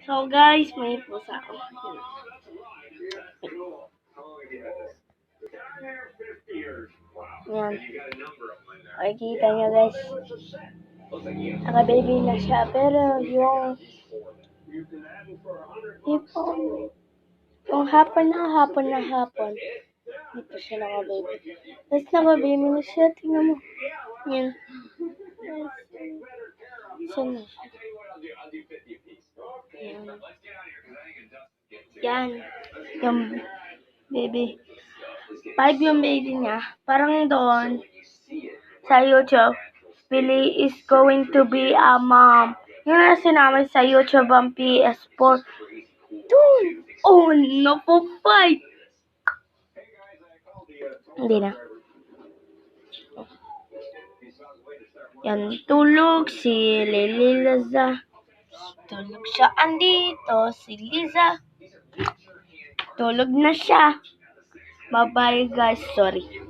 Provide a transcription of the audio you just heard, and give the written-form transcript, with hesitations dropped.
So guys, may pusa ako. Yan. Makikita nyo guys. Naka-baby na siya. Pero yung hapon na. Dito siya naka-baby. Tapos naka-baby na siya. Tingnan mo. Yan. Saan na siya? Yan. Yung baby. 5 yung baby niya. Parang doon sa YouTube, Billy is going to be a mom. Yung na sinama sa YouTube ang PS4. Dude! Oh, no po fight! Hindi na. Yan, tulog si Liza. Tulog siya andito, si Liza. Tulog na siya. Bye-bye guys, sorry.